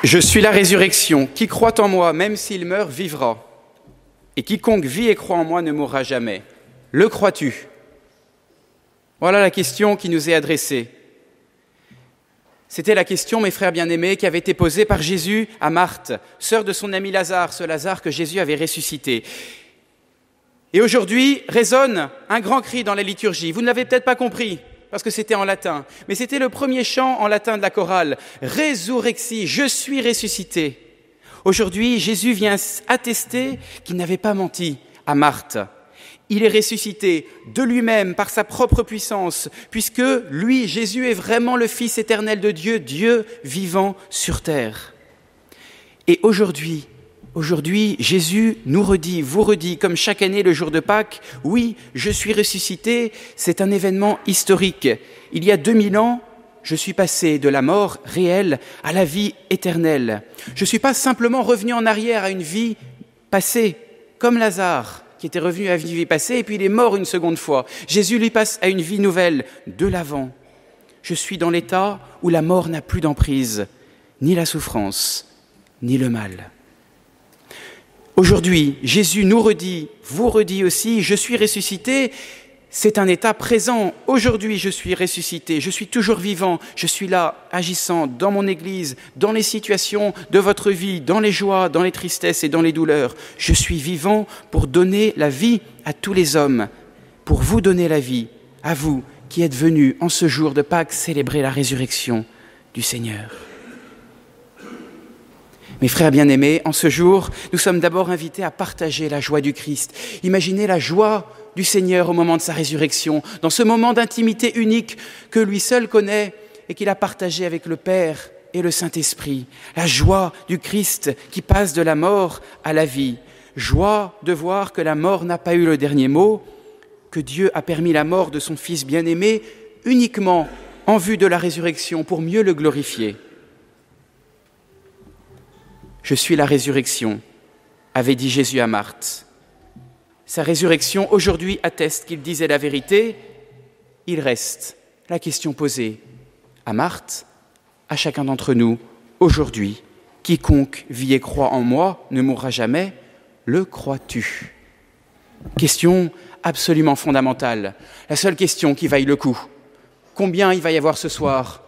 Je suis la résurrection. Qui croit en moi, même s'il meurt, vivra. Et quiconque vit et croit en moi ne mourra jamais. Le crois-tu ? Voilà la question qui nous est adressée. C'était la question, mes frères bien-aimés, qui avait été posée par Jésus à Marthe, sœur de son ami Lazare, ce Lazare que Jésus avait ressuscité. Et aujourd'hui résonne un grand cri dans la liturgie. Vous ne l'avez peut-être pas compris, parce que c'était en latin, mais c'était le premier chant en latin de la chorale. Résurrexi, je suis ressuscité. Aujourd'hui, Jésus vient attester qu'il n'avait pas menti à Marthe. Il est ressuscité de lui-même par sa propre puissance, puisque lui, Jésus, est vraiment le Fils éternel de Dieu, Dieu vivant sur terre. Et aujourd'hui, Jésus nous redit, vous redit, comme chaque année le jour de Pâques, oui, je suis ressuscité, c'est un événement historique. Il y a 2000 ans, je suis passé de la mort réelle à la vie éternelle. Je ne suis pas simplement revenu en arrière à une vie passée, comme Lazare, qui était revenu à une vie passée, et puis il est mort une seconde fois. Jésus lui passe à une vie nouvelle, de l'avant. Je suis dans l'état où la mort n'a plus d'emprise, ni la souffrance, ni le mal. Aujourd'hui, Jésus nous redit, vous redit aussi, je suis ressuscité, c'est un état présent. Aujourd'hui, je suis ressuscité, je suis toujours vivant, je suis là, agissant dans mon Église, dans les situations de votre vie, dans les joies, dans les tristesses et dans les douleurs. Je suis vivant pour donner la vie à tous les hommes, pour vous donner la vie, à vous qui êtes venus en ce jour de Pâques célébrer la résurrection du Seigneur. Mes frères bien-aimés, en ce jour, nous sommes d'abord invités à partager la joie du Christ. Imaginez la joie du Seigneur au moment de sa résurrection, dans ce moment d'intimité unique que lui seul connaît et qu'il a partagé avec le Père et le Saint-Esprit. La joie du Christ qui passe de la mort à la vie. Joie de voir que la mort n'a pas eu le dernier mot, que Dieu a permis la mort de son Fils bien-aimé uniquement en vue de la résurrection pour mieux le glorifier. Je suis la résurrection, avait dit Jésus à Marthe. Sa résurrection aujourd'hui atteste qu'il disait la vérité. Il reste la question posée à Marthe, à chacun d'entre nous, aujourd'hui. Quiconque vit et croit en moi ne mourra jamais. Le crois-tu ? Question absolument fondamentale. La seule question qui vaille le coup. Combien il va y avoir ce soir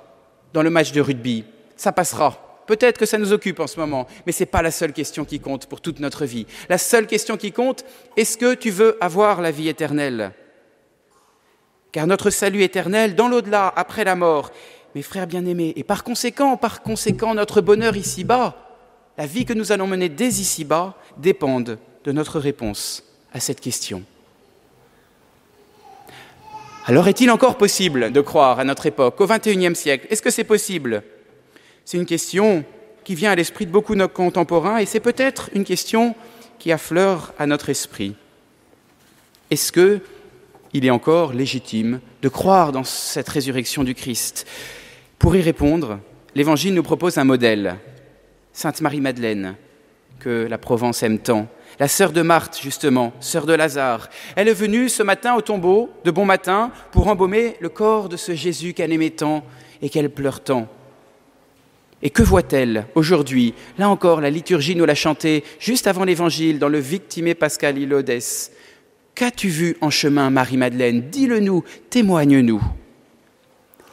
dans le match de rugby ? Ça passera. Peut-être que ça nous occupe en ce moment, mais ce n'est pas la seule question qui compte pour toute notre vie. La seule question qui compte, est-ce que tu veux avoir la vie éternelle ? Car notre salut éternel, dans l'au-delà, après la mort, mes frères bien-aimés, et par conséquent, notre bonheur ici-bas, la vie que nous allons mener dès ici-bas, dépendent de notre réponse à cette question. Alors est-il encore possible de croire à notre époque, au XXIe siècle ? Est-ce que c'est possible ? C'est une question qui vient à l'esprit de beaucoup de nos contemporains et c'est peut-être une question qui affleure à notre esprit. Est-ce qu'il est encore légitime de croire dans cette résurrection du Christ ? Pour y répondre, l'Évangile nous propose un modèle. Sainte Marie-Madeleine, que la Provence aime tant, la sœur de Marthe, justement, sœur de Lazare. Elle est venue ce matin au tombeau, de bon matin, pour embaumer le corps de ce Jésus qu'elle aimait tant et qu'elle pleure tant. Et que voit-elle aujourd'hui ? Là encore, la liturgie nous l'a chanté juste avant l'Évangile, dans le Victime Pascali Laudes. Qu'as-tu vu en chemin, Marie-Madeleine ? Dis-le-nous, témoigne-nous.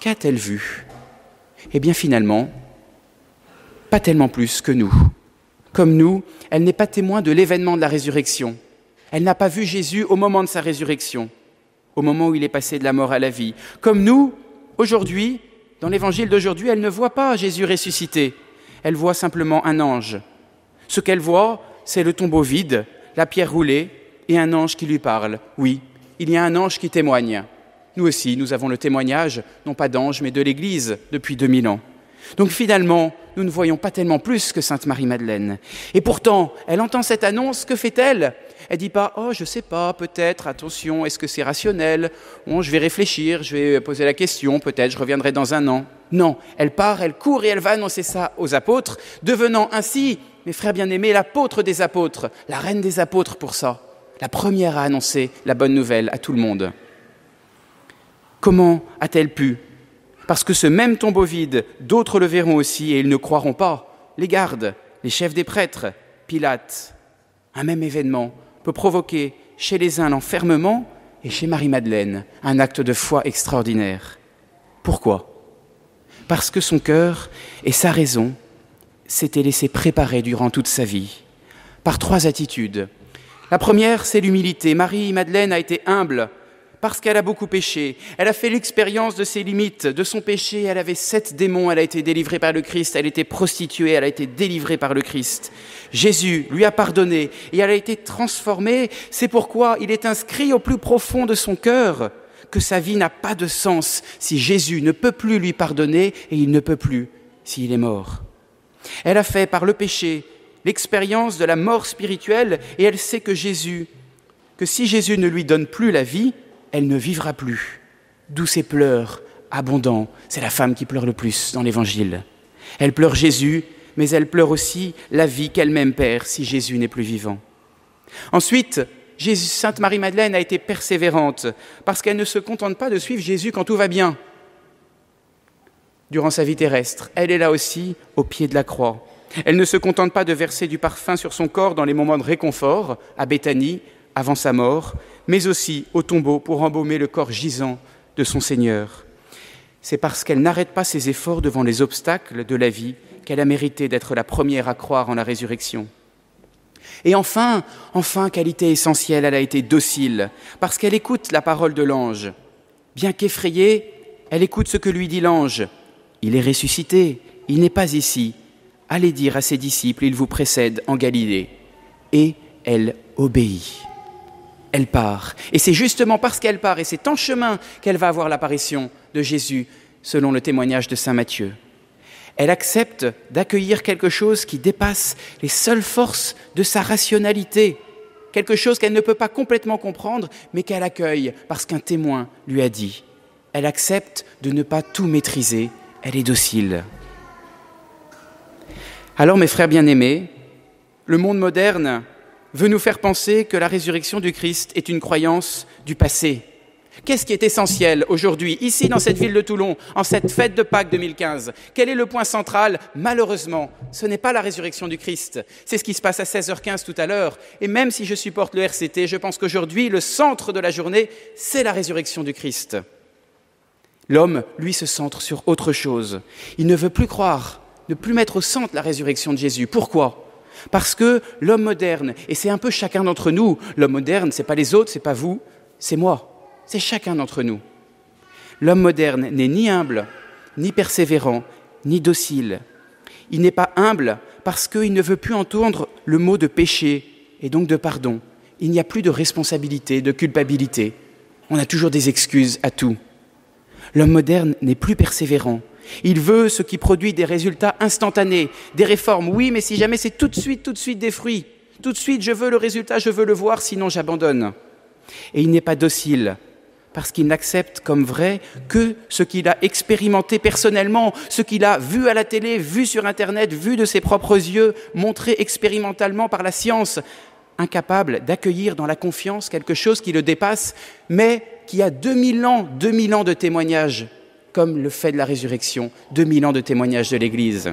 Qu'a-t-elle vu ? Eh bien finalement, pas tellement plus que nous. Comme nous, elle n'est pas témoin de l'événement de la résurrection. Elle n'a pas vu Jésus au moment de sa résurrection, au moment où il est passé de la mort à la vie. Comme nous, aujourd'hui, dans l'évangile d'aujourd'hui, elle ne voit pas Jésus ressuscité. Elle voit simplement un ange. Ce qu'elle voit, c'est le tombeau vide, la pierre roulée et un ange qui lui parle. Oui, il y a un ange qui témoigne. Nous aussi, nous avons le témoignage, non pas d'ange, mais de l'Église depuis 2000 ans. Donc finalement, nous ne voyons pas tellement plus que Sainte Marie-Madeleine. Et pourtant, elle entend cette annonce, que fait-elle ? Elle ne dit pas « Oh, je ne sais pas, peut-être, attention, est-ce que c'est rationnel ? Bon, je vais réfléchir, je vais poser la question, peut-être, je reviendrai dans un an. » Non, elle part, elle court et elle va annoncer ça aux apôtres, devenant ainsi, mes frères bien-aimés, l'apôtre des apôtres, la reine des apôtres pour ça, la première à annoncer la bonne nouvelle à tout le monde. Comment a-t-elle pu ? Parce que ce même tombeau vide, d'autres le verront aussi et ils ne croiront pas. les gardes, les chefs des prêtres, Pilate. Un même événement peut provoquer chez les uns l'enfermement et chez Marie-Madeleine un acte de foi extraordinaire. Pourquoi ? Parce que son cœur et sa raison s'étaient laissés préparer durant toute sa vie par 3 attitudes. La première, c'est l'humilité. Marie-Madeleine a été humble parce qu'elle a beaucoup péché. Elle a fait l'expérience de ses limites, de son péché. Elle avait 7 démons, elle a été délivrée par le Christ. Elle était prostituée, elle a été délivrée par le Christ. Jésus lui a pardonné et elle a été transformée. C'est pourquoi il est inscrit au plus profond de son cœur que sa vie n'a pas de sens si Jésus ne peut plus lui pardonner et il ne peut plus s'il est mort. Elle a fait par le péché l'expérience de la mort spirituelle et elle sait que si Jésus ne lui donne plus la vie, elle ne vivra plus. D'où ces pleurs abondants. C'est la femme qui pleure le plus dans l'Évangile. Elle pleure Jésus, mais elle pleure aussi la vie qu'elle-même perd si Jésus n'est plus vivant. Ensuite, Sainte Marie-Madeleine a été persévérante parce qu'elle ne se contente pas de suivre Jésus quand tout va bien. Durant sa vie terrestre, elle est là aussi au pied de la croix. Elle ne se contente pas de verser du parfum sur son corps dans les moments de réconfort, à Béthanie, avant sa mort, mais aussi au tombeau pour embaumer le corps gisant de son Seigneur. C'est parce qu'elle n'arrête pas ses efforts devant les obstacles de la vie qu'elle a mérité d'être la première à croire en la résurrection. Et enfin, qualité essentielle, elle a été docile, parce qu'elle écoute la parole de l'ange. Bien qu'effrayée, elle écoute ce que lui dit l'ange. Il est ressuscité, il n'est pas ici. Allez dire à ses disciples, il vous précède en Galilée. Et elle obéit. Elle part. Et c'est justement parce qu'elle part, et c'est en chemin qu'elle va avoir l'apparition de Jésus, selon le témoignage de saint Matthieu. Elle accepte d'accueillir quelque chose qui dépasse les seules forces de sa rationalité, quelque chose qu'elle ne peut pas complètement comprendre, mais qu'elle accueille parce qu'un témoin lui a dit. Elle accepte de ne pas tout maîtriser, elle est docile. Alors, mes frères bien-aimés, le monde moderne veut nous faire penser que la résurrection du Christ est une croyance du passé. Qu'est-ce qui est essentiel aujourd'hui, ici dans cette ville de Toulon, en cette fête de Pâques 2015 ? Quel est le point central ? Malheureusement, ce n'est pas la résurrection du Christ. C'est ce qui se passe à 16h15 tout à l'heure. Et même si je supporte le RCT, je pense qu'aujourd'hui, le centre de la journée, c'est la résurrection du Christ. L'homme, lui, se centre sur autre chose. Il ne veut plus croire, ne plus mettre au centre la résurrection de Jésus. Pourquoi ? Parce que l'homme moderne, et c'est un peu chacun d'entre nous, l'homme moderne, ce n'est pas les autres, ce n'est pas vous, c'est moi. C'est chacun d'entre nous. L'homme moderne n'est ni humble, ni persévérant, ni docile. Il n'est pas humble parce qu'il ne veut plus entendre le mot de péché et donc de pardon. Il n'y a plus de responsabilité, de culpabilité. On a toujours des excuses à tout. L'homme moderne n'est plus persévérant. Il veut ce qui produit des résultats instantanés, des réformes. Oui, mais si jamais c'est tout de suite des fruits. Tout de suite, je veux le résultat, je veux le voir, sinon j'abandonne. Et il n'est pas docile parce qu'il n'accepte comme vrai que ce qu'il a expérimenté personnellement, ce qu'il a vu à la télé, vu sur Internet, vu de ses propres yeux, montré expérimentalement par la science, incapable d'accueillir dans la confiance quelque chose qui le dépasse, mais qui a 2000 ans de témoignages, comme le fait de la résurrection, 2000 ans de témoignages de l'Église.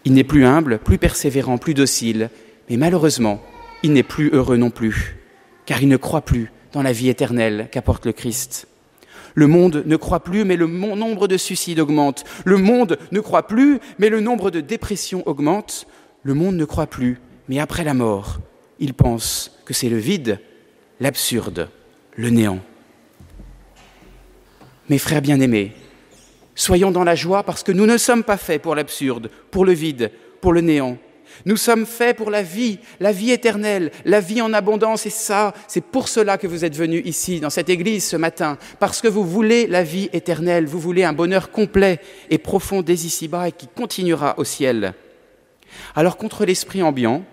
Il n'est plus humble, plus persévérant, plus docile, mais malheureusement, il n'est plus heureux non plus, car il ne croit plus dans la vie éternelle qu'apporte le Christ. Le monde ne croit plus, mais le nombre de suicides augmente. Le monde ne croit plus, mais le nombre de dépressions augmente. Le monde ne croit plus, mais après la mort, il pense que c'est le vide, l'absurde, le néant. Mes frères bien-aimés, soyons dans la joie parce que nous ne sommes pas faits pour l'absurde, pour le vide, pour le néant. Nous sommes faits pour la vie éternelle, la vie en abondance. Et ça, c'est pour cela que vous êtes venus ici, dans cette église ce matin, parce que vous voulez la vie éternelle, vous voulez un bonheur complet et profond dès ici-bas et qui continuera au ciel. Alors, contre l'esprit ambiant,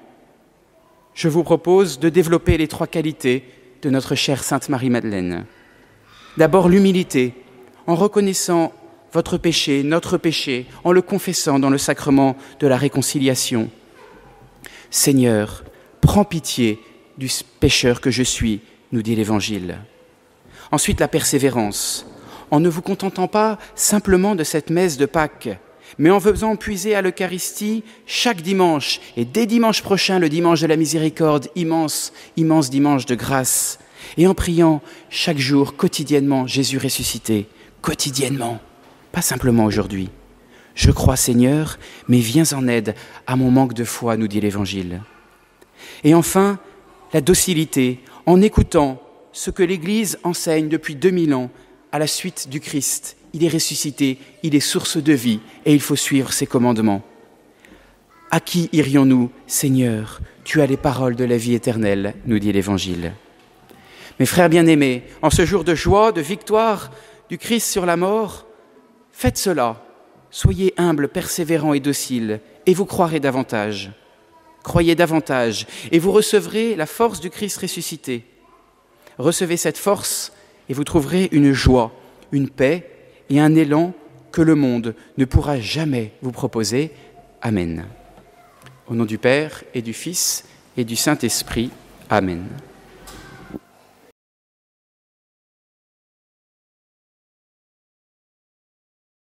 je vous propose de développer les 3 qualités de notre chère Sainte Marie-Madeleine. D'abord, l'humilité, en reconnaissant votre péché, notre péché, en le confessant dans le sacrement de la réconciliation. Seigneur, prends pitié du pécheur que je suis, nous dit l'Évangile. Ensuite, la persévérance, en ne vous contentant pas simplement de cette messe de Pâques, mais en faisant puiser à l'Eucharistie chaque dimanche, et dès dimanche prochain, le dimanche de la miséricorde, immense dimanche de grâce, et en priant chaque jour, quotidiennement, Jésus ressuscité, quotidiennement, pas simplement aujourd'hui. Je crois, Seigneur, mais viens en aide à mon manque de foi, nous dit l'Évangile. Et enfin, la docilité, en écoutant ce que l'Église enseigne depuis 2000 ans à la suite du Christ. Il est ressuscité, il est source de vie et il faut suivre ses commandements. À qui irions-nous, Seigneur? Tu as les paroles de la vie éternelle, nous dit l'Évangile. Mes frères bien-aimés, en ce jour de joie, de victoire du Christ sur la mort, faites cela. Soyez humbles, persévérants et dociles, et vous croirez davantage. Croyez davantage, et vous recevrez la force du Christ ressuscité. Recevez cette force, et vous trouverez une joie, une paix et un élan que le monde ne pourra jamais vous proposer. Amen. Au nom du Père et du Fils et du Saint-Esprit. Amen.